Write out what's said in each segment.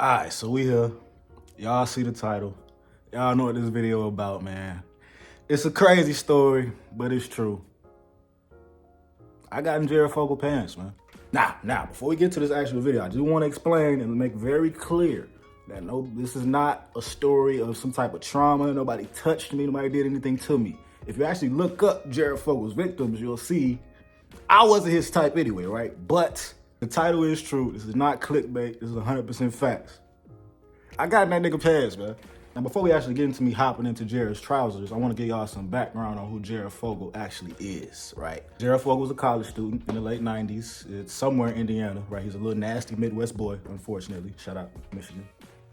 Alright, so we here. Y'all see the title. Y'all know what this video about, man. It's a crazy story, but it's true. I got in Jared Fogle pants, man. Now, before we get to this actual video, I just want to explain and make very clear that no, this is not a story of some type of trauma. Nobody touched me. Nobody did anything to me. If you actually look up Jared Fogle's victims, you'll see I wasn't his type anyway, right? But the title is true. This is not clickbait. This is 100% facts. I got in that nigga pants, man. Now, before we actually get into me hopping into Jared's trousers, I want to give y'all some background on who Jared Fogle actually is, right? Jared Fogle was a college student in the late 90s. It's somewhere in Indiana, right? He's a little nasty Midwest boy, unfortunately. Shout out Michigan,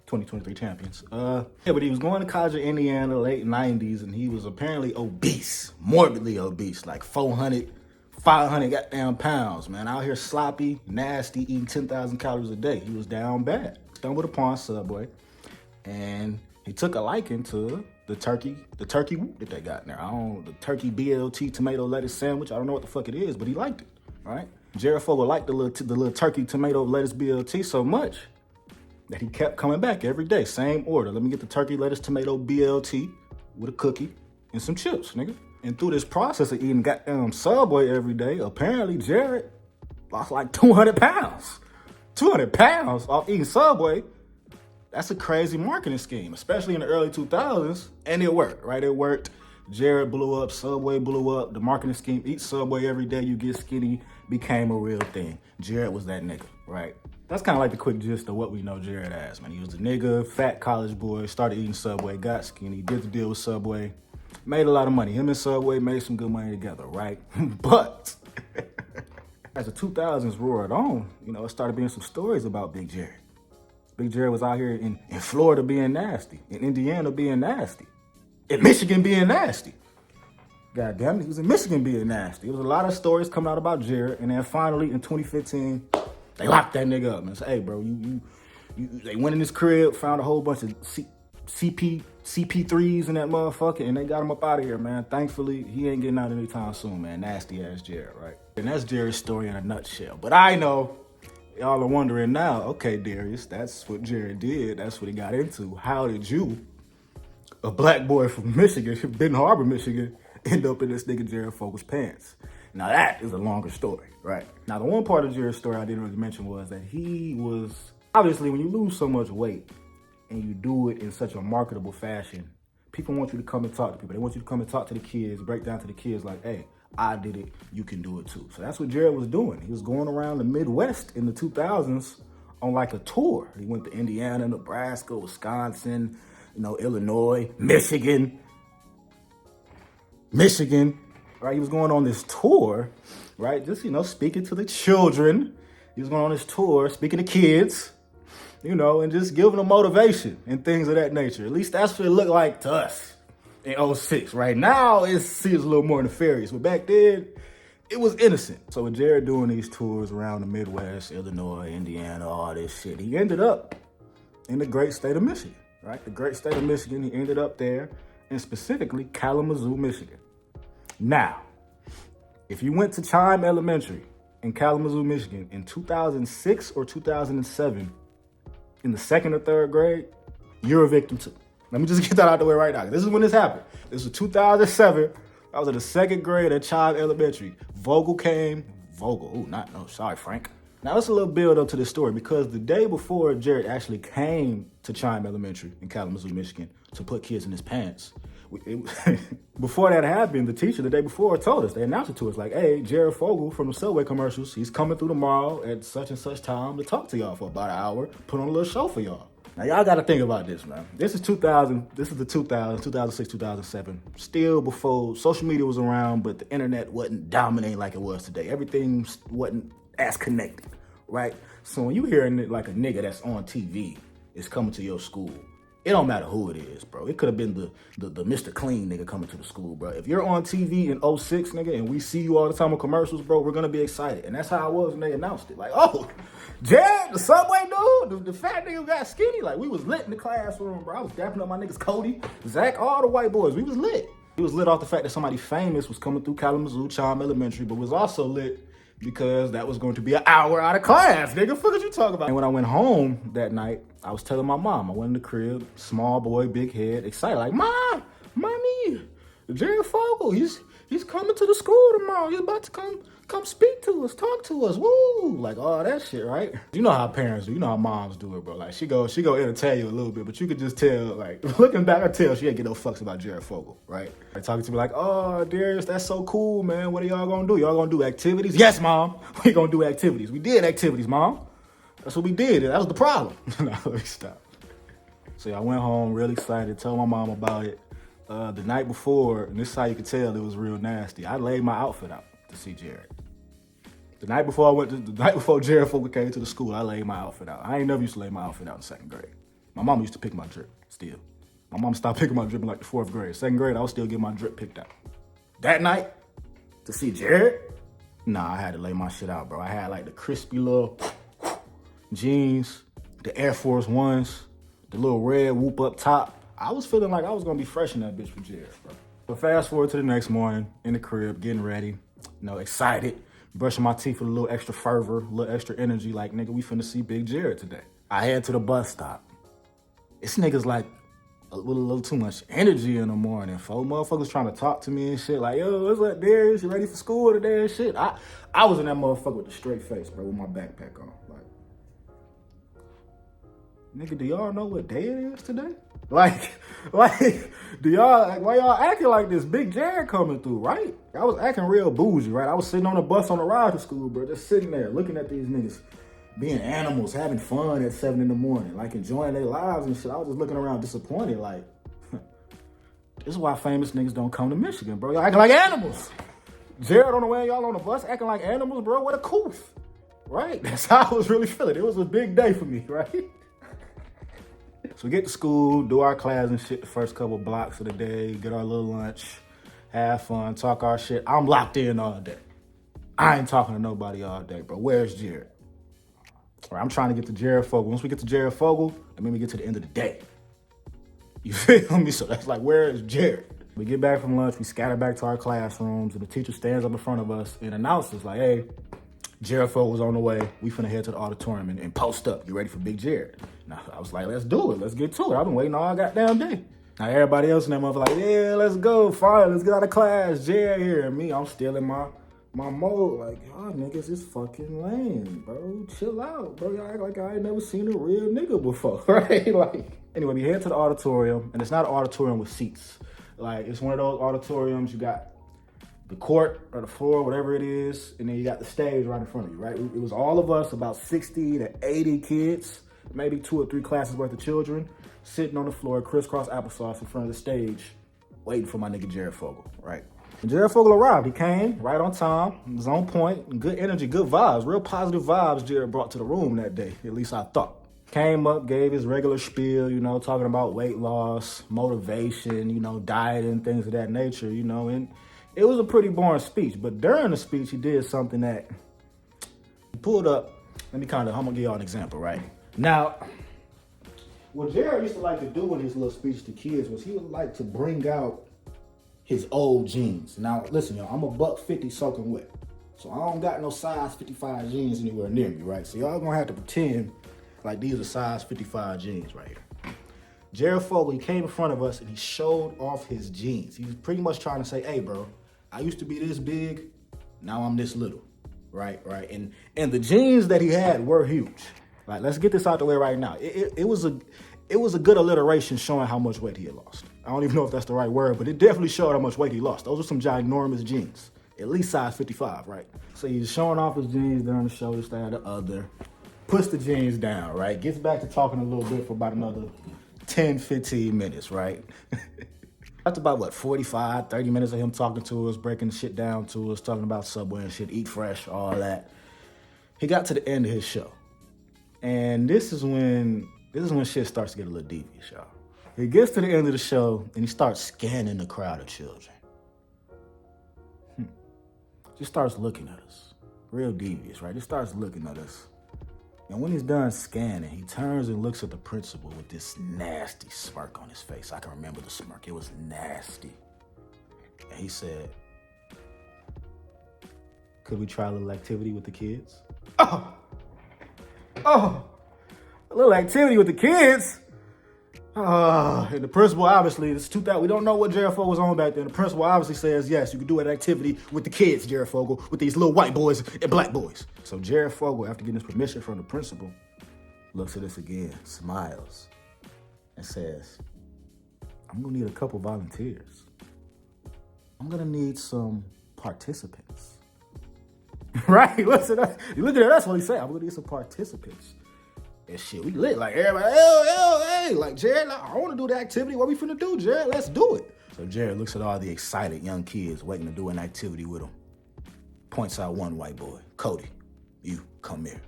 2023 champions. But he was going to college in Indiana, late 90s, and he was apparently obese, morbidly obese, like 400, 500 goddamn pounds, man. Out here sloppy, nasty, eating 10,000 calories a day. He was down bad. Stumbled upon Subway, and he took a liking to the turkey whoop that they got in there. The turkey BLT tomato lettuce sandwich. I don't know what the fuck it is, but he liked it, right? Jared Fogle liked the little turkey tomato lettuce BLT so much that he kept coming back every day. Same order. Let me get the turkey lettuce tomato BLT with a cookie and some chips, nigga. And through this process of eating goddamn Subway every day, apparently Jared lost like 200 pounds. 200 pounds off eating Subway. That's a crazy marketing scheme, especially in the early 2000s. And it worked, right? It worked. Jared blew up, Subway blew up. The marketing scheme, eat Subway every day, you get skinny, became a real thing. Jared was that nigga, right? That's kind of like the quick gist of what we know Jared as, man. He was a nigga, fat college boy, started eating Subway, got skinny, did the deal with Subway, made a lot of money. Him and Subway made some good money together, right? But as the 2000s roared on, it started being some stories about Big Jared. Big Jared was out here in Florida being nasty, in Indiana being nasty, in Michigan being nasty. God damn it, he was in Michigan being nasty. There was a lot of stories coming out about Jared, and then finally in 2015, they locked that nigga up and said, "Hey, bro, they went in his crib, found a whole bunch of CP3s in that motherfucker, and they got him up out of here, man. Thankfully, he ain't getting out anytime soon, man. Nasty ass Jared, right? And that's Jared's story in a nutshell. But I know y'all are wondering now, okay, Darius, that's what Jared did. That's what he got into. How did you, a black boy from Michigan, Benton Harbor, Michigan, end up in this nigga Jared Fogle's pants? Now that is a longer story, right? Now the one part of Jared's story I didn't really mention was that he was, obviously when you lose so much weight and you do it in such a marketable fashion, people want you to come and talk to people. They want you to come and talk to the kids, break down to the kids like, hey, I did it, you can do it too. So that's what Jared was doing. He was going around the Midwest in the 2000s on like a tour. He went to Indiana, Nebraska, Wisconsin, Illinois, Michigan, right? He was going on this tour, right? Just, speaking to the children. He was going on this tour, speaking to kids, and just giving them motivation and things of that nature. At least that's what it looked like to us in 06. Right now, it seems a little more nefarious, but back then, it was innocent. So with Jared doing these tours around the Midwest, Illinois, Indiana, all this shit, he ended up in the great state of Michigan, right? The great state of Michigan, he ended up there, and specifically Kalamazoo, Michigan. Now, if you went to Chime Elementary in Kalamazoo, Michigan in 2006 or 2007, in the second or third grade, you're a victim too. Let me just get that out the way right now. This is when this happened. This was 2007. I was in the second grade at Chime Elementary. Sorry, Frank. Now, it's a little build up to this story because the day before Jared actually came to Chime Elementary in Kalamazoo, Michigan to put kids in his pants, before that happened, the teacher the day before told us, they announced it to us like, hey, Jared Fogle from the Subway commercials, he's coming through tomorrow at such and such time to talk to y'all for about an hour, put on a little show for y'all. Now, y'all got to think about this, man. This is 2006, 2007. Still before social media was around, but the internet wasn't dominating like it was today. Everything wasn't as connected, right? So when you hear like a nigga that's on TV is coming to your school, it don't matter who it is, bro. It could have been the Mr. Clean nigga coming to the school, bro. If you're on TV in 06, nigga, and we see you all the time on commercials, bro, we're going to be excited. And that's how I was when they announced it. Like, oh, Jared, the Subway dude, the fat nigga who got skinny. Like, we was lit in the classroom, bro. I was dapping up my niggas Cody, Zach, all the white boys. We was lit. It was lit off the fact that somebody famous was coming through Kalamazoo, Chime Elementary, but was also lit because that was going to be an hour out of class. Nigga, fuck what you talking about? And when I went home that night, I was telling my mom, I went in the crib, small boy, big head, excited, like, Mom, Mommy, Jerry Fogel, he's coming to the school tomorrow. He's about to come speak to us, talk to us, woo, like all that shit, right? You know how parents do, you know how moms do it, bro. Like she go entertain you a little bit, but you could just tell, like, looking back, I tell she ain't get no fucks about Jared Fogel, right? Like talking to me like, oh, Darius, that's so cool, man. What are y'all gonna do? Y'all gonna do activities? Yes, Mom, we gonna do activities. We did activities, Mom. That's what we did. That was the problem. No, let me stop. So I went home real excited, told my mom about it. The night before, and this is how you could tell it was real nasty, I laid my outfit out to see Jared. The night before Jared Fogel came to the school, I laid my outfit out. I ain't never used to lay my outfit out in 2nd grade. My mom used to pick my drip, still. My mom stopped picking my drip in like the 4th grade. 2nd grade, I was still getting my drip picked out. That night, to see Jared, nah, I had to lay my shit out, bro. I had like the crispy little jeans, the Air Force Ones, the little red whoop up top. I was feeling like I was gonna be fresh in that bitch for Jared, bro. But fast forward to the next morning, in the crib, getting ready, excited, brushing my teeth with a little extra fervor, a little extra energy, like, nigga, we finna see Big Jared today. I head to the bus stop. This nigga's like a little too much energy in the morning. 4 motherfuckers trying to talk to me and shit, like, yo, what's up, Darius? You ready for school today and shit? I was in that motherfucker with a straight face, bro, with my backpack on. Like, nigga, do y'all know what day it is today? Like, do y'all, like, why y'all acting like this? Big Jared coming through, right? I was acting real bougie, right? I was sitting on the bus on the ride to school, bro, just sitting there looking at these niggas being animals, having fun at 7 in the morning, like enjoying their lives and shit. I was just looking around disappointed, like, this is why famous niggas don't come to Michigan, bro. Y'all acting like animals. Jared on the way, y'all on the bus acting like animals, bro. What a coof, right? That's how I was really feeling. It was a big day for me, right? So we get to school, do our class and shit the first couple blocks of the day, get our little lunch, have fun, talk our shit. I'm locked in all day. I ain't talking to nobody all day, bro. Where's Jared? All right, I'm trying to get to Jared Fogel. Once we get to Jared Fogel, and then we get to the end of the day. You feel me? So that's like, where is Jared? We get back from lunch, we scatter back to our classrooms, and the teacher stands up in front of us and announces, like, hey, Jared Fogel's on the way. We finna head to the auditorium and post up. You ready for Big Jared? Now, I was like, let's do it. Let's get to it. I've been waiting all goddamn day. Now, everybody else in that motherfucker like, yeah, let's go. Fine, let's get out of class. Jared here. And me, I'm still in my mode. Like, y'all niggas is fucking lame, bro. Chill out, bro. Y'all act like I ain't never seen a real nigga before, right? Like, anyway, we head to the auditorium, and it's not an auditorium with seats. Like, it's one of those auditoriums, you got the court or the floor, whatever it is, and then you got the stage right in front of you, right? It was all of us, about 60 to 80 kids, maybe 2 or 3 classes worth of children, sitting on the floor, crisscross applesauce in front of the stage, waiting for my nigga Jared Fogel, right? And Jared Fogel arrived. He came right on time, he was on point, good energy, good vibes, real positive vibes Jared brought to the room that day, at least I thought. Came up, gave his regular spiel, talking about weight loss, motivation, diet, things of that nature, and it was a pretty boring speech, but during the speech, he did something that he pulled up. I'm gonna give y'all an example, right? Now, what Jared used to like to do in his little speech to kids was he would like to bring out his old jeans. Now, listen, y'all, I'm a $150 soaking wet. So I don't got no size 55 jeans anywhere near me, right? So y'all gonna have to pretend like these are size 55 jeans right here. Jared Fogel, he came in front of us and he showed off his jeans. He was pretty much trying to say, hey, bro, I used to be this big, now I'm this little, right? And the jeans that he had were huge. Like, let's get this out the way right now. It was a good alliteration showing how much weight he had lost. I don't even know if that's the right word, but it definitely showed how much weight he lost. Those are some ginormous jeans, at least size 55, right? So he's showing off his jeans during the show, this, that, and the other. Puts the jeans down, right? Gets back to talking a little bit for about another 10, 15 minutes, right? After about, 45, 30 minutes of him talking to us, breaking shit down to us, talking about Subway and shit, eat fresh, all that. He got to the end of his show. And this is when shit starts to get a little devious, y'all. He gets to the end of the show, and he starts scanning the crowd of children. Just starts looking at us. Real devious, right? Just starts looking at us. And when he's done scanning, he turns and looks at the principal with this nasty smirk on his face. I can remember the smirk. It was nasty. And he said, Could we try a little activity with the kids? Oh, a little activity with the kids? And the principal, obviously, it's 2000. We don't know what Jared Fogle was on back then. The principal obviously says, yes, you can do an activity with the kids, Jared Fogle, with these little white boys and black boys. So Jared Fogle, after getting his permission from the principal, looks at us again, smiles, and says, I'm gonna need a couple volunteers. I'm gonna need some participants. Right? Listen, you look at that, that's what he said. I'm gonna need some participants. And shit, we lit. Like, everybody, hey. Like, Jared, I want to do the activity. What we finna do, Jared? Let's do it. So Jared looks at all the excited young kids waiting to do an activity with him. Points out one white boy. Cody, you, come here.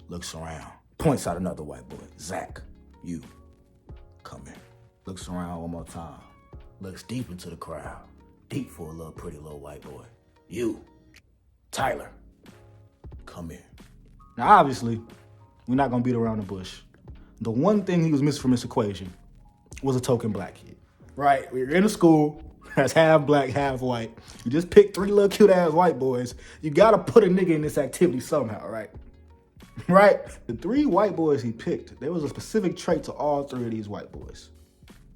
Looks around. Points out another white boy. Zach, you, come here. Looks around one more time. Looks deep into the crowd. Deep for a little pretty little white boy. You, Tyler, come here. Now, obviously, we're not gonna beat around the bush. The one thing he was missing from this equation was a token black kid, right? We're in a school that's half black, half white. You just picked 3 little cute ass white boys. You gotta put a nigga in this activity somehow, right? Right? The 3 white boys he picked, there was a specific trait to all 3 of these white boys.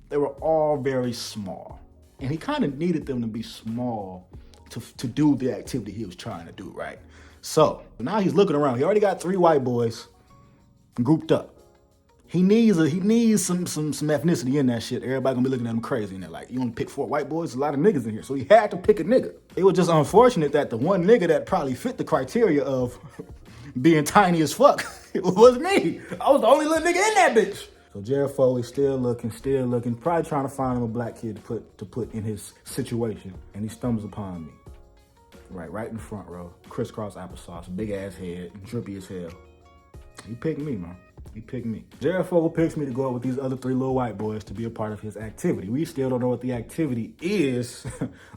They were all very small. And he kind of needed them to be small to do the activity he was trying to do, right? So now he's looking around. He already got 3 white boys grouped up. He needs some ethnicity in that shit. Everybody gonna be looking at him crazy and they're like, you wanna pick 4 white boys? There's a lot of niggas in here. So he had to pick a nigga. It was just unfortunate that the one nigga that probably fit the criteria of being tiny as fuck, it was me. I was the only little nigga in that bitch. So Jared Fogle still looking, probably trying to find him a black kid to put in his situation. And he stumbles upon me. Right in the front row. Crisscross applesauce, big ass head, drippy as hell. He picked me, man. He picked me. Jared Fogle picks me to go out with these other 3 little white boys to be a part of his activity. We still don't know what the activity is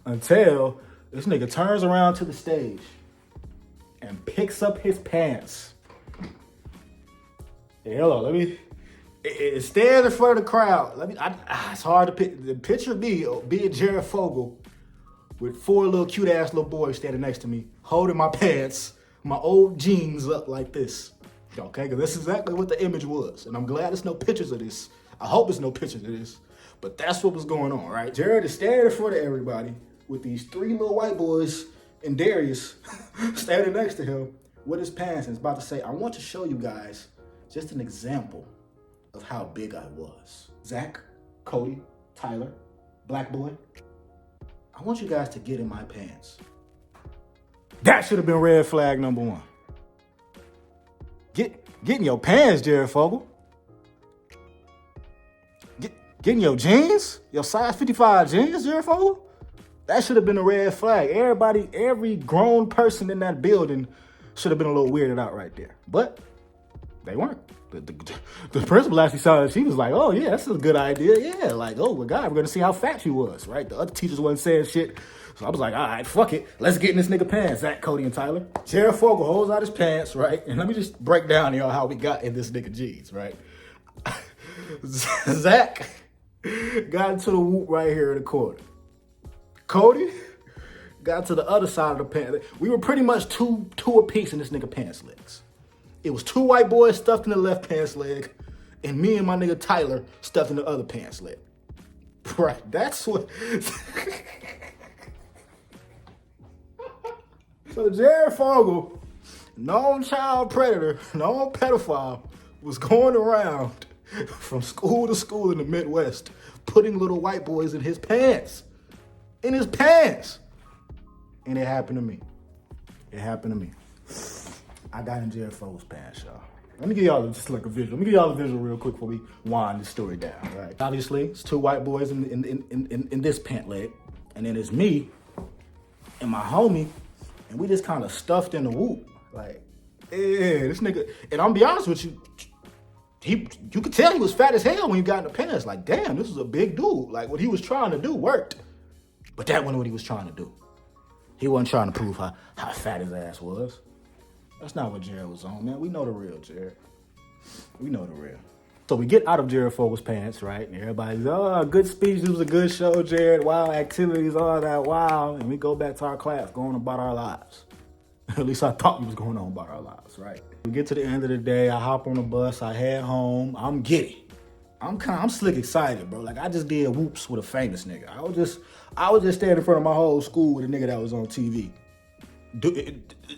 until this nigga turns around to the stage and picks up his pants. Hey, hello, it stands in front of the crowd. It's hard to picture me being Jared Fogle with 4 little cute ass little boys standing next to me, holding my pants, my old jeans up like this. Okay, because that's exactly what the image was. And I'm glad there's no pictures of this. I hope there's no pictures of this. But that's what was going on, right? Jared is standing in front of everybody with these 3 little white boys and Darius standing next to him with his pants and is about to say, I want to show you guys just an example of how big I was. Zach, Cody, Tyler, black boy, I want you guys to get in my pants. That should have been red flag number 1. Get in your pants, Jared Fogle. Get in your jeans, your size 55 jeans, Jared Fogle. That should have been a red flag. Every grown person in that building should have been a little weirded out right there. But they weren't. The principal actually saw it. She was like, oh, yeah, that's a good idea. Yeah, like, oh, my God, we're going to see how fat you was, right? The other teachers wasn't saying shit. So I was like, all right, fuck it. Let's get in this nigga pants, Zach, Cody, and Tyler. Jared Fogle holds out his pants, right? And let me just break down, y'all, how we got in this nigga jeans, right? Zach got into the whoop right here in the corner. Cody got to the other side of the pants. We were pretty much two apiece in this nigga pants legs. It was 2 white boys stuffed in the left pants leg, and me and my nigga Tyler stuffed in the other pants leg. Right, that's what... So Jared Fogle, known child predator, known pedophile, was going around from school to school in the Midwest, putting little white boys in his pants. In his pants. And it happened to me. It happened to me. I got in Jared Fogle's pants, y'all. Let me give y'all just like a visual. Let me give y'all a visual real quick before we wind this story down, right? Obviously, it's 2 white boys in this pant leg. And then it's me and my homie, and we just kind of stuffed in the whoop. Like, yeah, this nigga, and I'm be honest with you, you could tell he was fat as hell when he got in the pants. Like, damn, this is a big dude. Like, what he was trying to do worked. But that wasn't what he was trying to do. He wasn't trying to prove how fat his ass was. That's not what Jared was on, man. We know the real, Jared. We know the real. So we get out of Jared Fogel's pants, right? And everybody's, oh, good speech. This was a good show, Jared. Wow, activities, all that. Wow. And we go back to our class, going about our lives. At least I thought we was going on about our lives, right? We get to the end of the day. I hop on the bus. I head home. I'm giddy. I'm slick excited, bro. Like I just did whoops with a famous nigga. I was just standing in front of my whole school with a nigga that was on TV.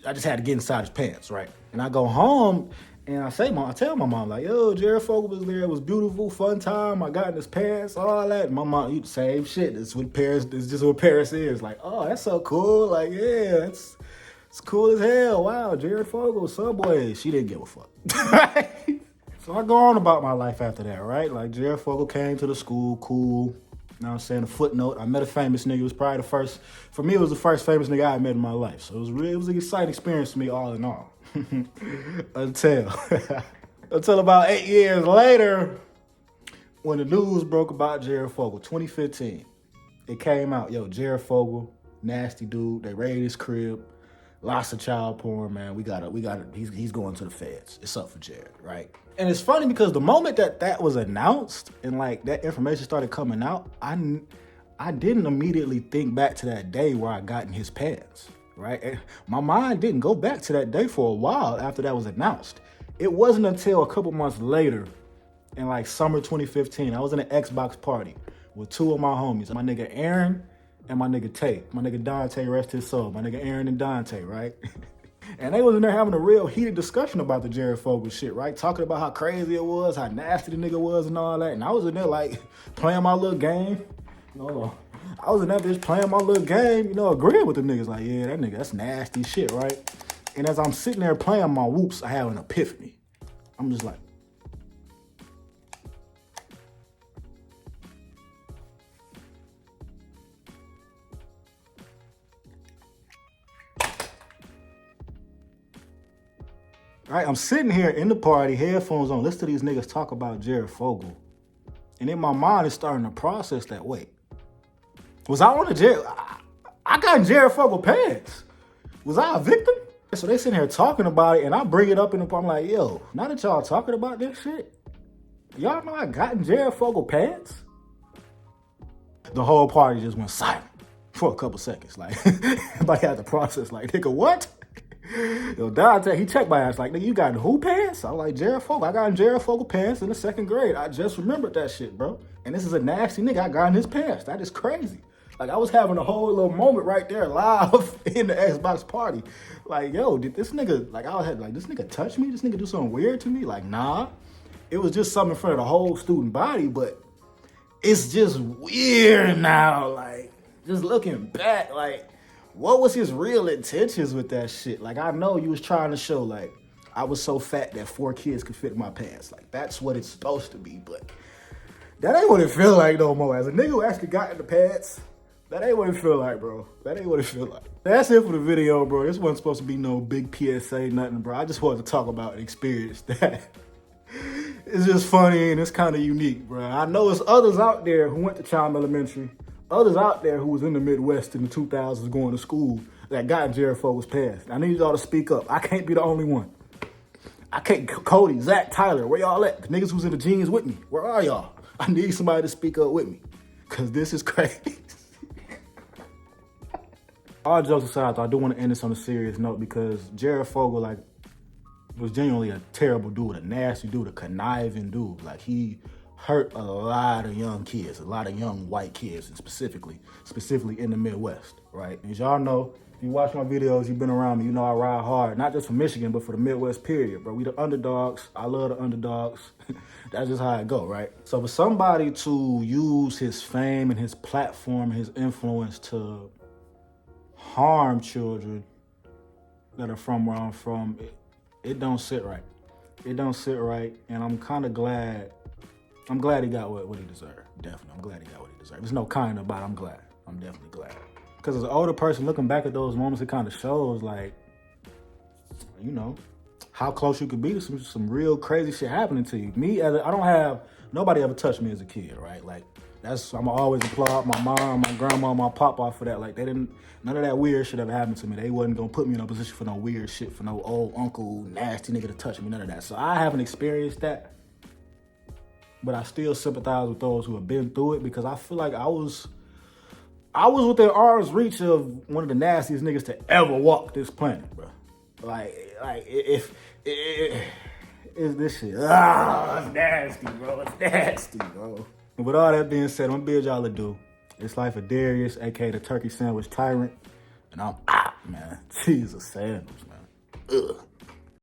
I just had to get inside his pants, right? And I go home and I tell my mom, like, yo, Jared Fogle was there. It was beautiful, fun time. I got in his pants, all that. And my mom, you same shit. This is just what Paris is. Like, oh, that's so cool. Like, yeah, it's cool as hell. Wow, Jared Fogle, Subway. She didn't give a fuck. So I go on about my life after that, right? Like, Jared Fogle came to the school, cool. You know what I'm saying? A footnote. I met a famous nigga. It was probably for me, it was the first famous nigga I met in my life. So it was an exciting experience to me all in all. Until about 8 years later, when the news broke about Jared Fogle, 2015. It came out, yo, Jared Fogle, nasty dude. They raided his crib. Lots of child porn, man. We got it. He's going to the feds. It's up for Jared, right? And it's funny because the moment that was announced and like that information started coming out, I didn't immediately think back to that day where I got in his pants, right? And my mind didn't go back to that day for a while after that was announced. It wasn't until a couple months later, in like summer 2015, I was in an Xbox party with two of my homies, my nigga Aaron and my nigga Tay. My nigga Dante, rest his soul. My nigga Aaron and Dante, right? And they was in there having a real heated discussion about the Jared Fogle shit, right? Talking about how crazy it was, how nasty the nigga was and all that. And I was in there like playing my little game. I was in that bitch playing my little game, agreeing with the niggas. Like, yeah, that nigga, that's nasty shit, right? And as I'm sitting there playing my whoops, I have an epiphany. I'm just like, right, I'm sitting here in the party, headphones on, listen to these niggas talk about Jared Fogle. And in my mind, it's starting to process that, wait, was I on a Jared? I got in Jared Fogle pants. Was I a victim? So they sitting here talking about it, and I bring it up in the party. I'm like, yo, now that y'all talking about this shit, y'all know I got in Jared Fogle pants? The whole party just went silent for a couple seconds. Like, everybody had to process, like, nigga, what? Yo, Dante, he checked my ass like, nigga, you got in who pants? I was like, Jared Fogle. I got in Jared Fogle pants in the 2nd grade. I just remembered that shit, bro. And this is a nasty nigga. I got in his pants. That is crazy. Like, I was having a whole little moment right there live in the Xbox party. Like, yo, did this nigga, like, I had, like, this nigga touch me? This nigga do something weird to me? Like, nah. It was just something in front of the whole student body, but it's just weird now. Like, just looking back, like, what was his real intentions with that shit? Like, I know you was trying to show, like, I was so fat that 4 kids could fit in my pants. Like, that's what it's supposed to be, but that ain't what it feel like no more. As a nigga who actually got in the pants, that ain't what it feel like, bro. That ain't what it feel like. That's it for the video, bro. This wasn't supposed to be no big PSA, nothing, bro. I just wanted to talk about an experience that it's just funny and it's kind of unique, bro. I know there's others out there who went to Chime Elementary, others out there who was in the Midwest in the 2000s going to school that got in Jared Fogle's pants. I need y'all to speak up. I can't be the only one. I can't, Cody, Zach, Tyler, where y'all at? The niggas who's in the jeans with me, where are y'all? I need somebody to speak up with me, because this is crazy. All jokes aside, though, I do want to end this on a serious note because Jared Fogle, like, was genuinely a terrible dude, a nasty dude, a conniving dude. Like, he hurt a lot of young kids, a lot of young white kids, and specifically in the Midwest, right? As y'all know, if you watch my videos, you've been around me, you know I ride hard, not just for Michigan, but for the Midwest period, bro. We the underdogs. I love the underdogs. That's just how it go, right? So for somebody to use his fame and his platform, his influence to harm children that are from where I'm from, it don't sit right. It don't sit right, and I'm kind of glad. I'm glad he got what he deserved. Definitely, I'm glad he got what he deserved. There's no kind about it. I'm glad. I'm definitely glad. Because as an older person looking back at those moments, it kind of shows, like, you know, how close you could be to some real crazy shit happening to you. Nobody ever touched me as a kid, right? Like, I'm always applaud my mom, my grandma, my papa for that. Like, none of that weird shit ever happened to me. They wasn't gonna put me in a position for no weird shit, for no old uncle, nasty nigga to touch me, none of that. So I haven't experienced that. but I still sympathize with those who have been through it because I feel like I was within arm's reach of one of the nastiest niggas to ever walk this planet, bro. If this shit, it's nasty, bro. It's nasty, bro. And with all that being said, I'm gonna bid y'all adieu. It's life of Darius, aka the Turkey Sandwich Tyrant, and I'm out, man. Jesus sandwich, man. Ugh.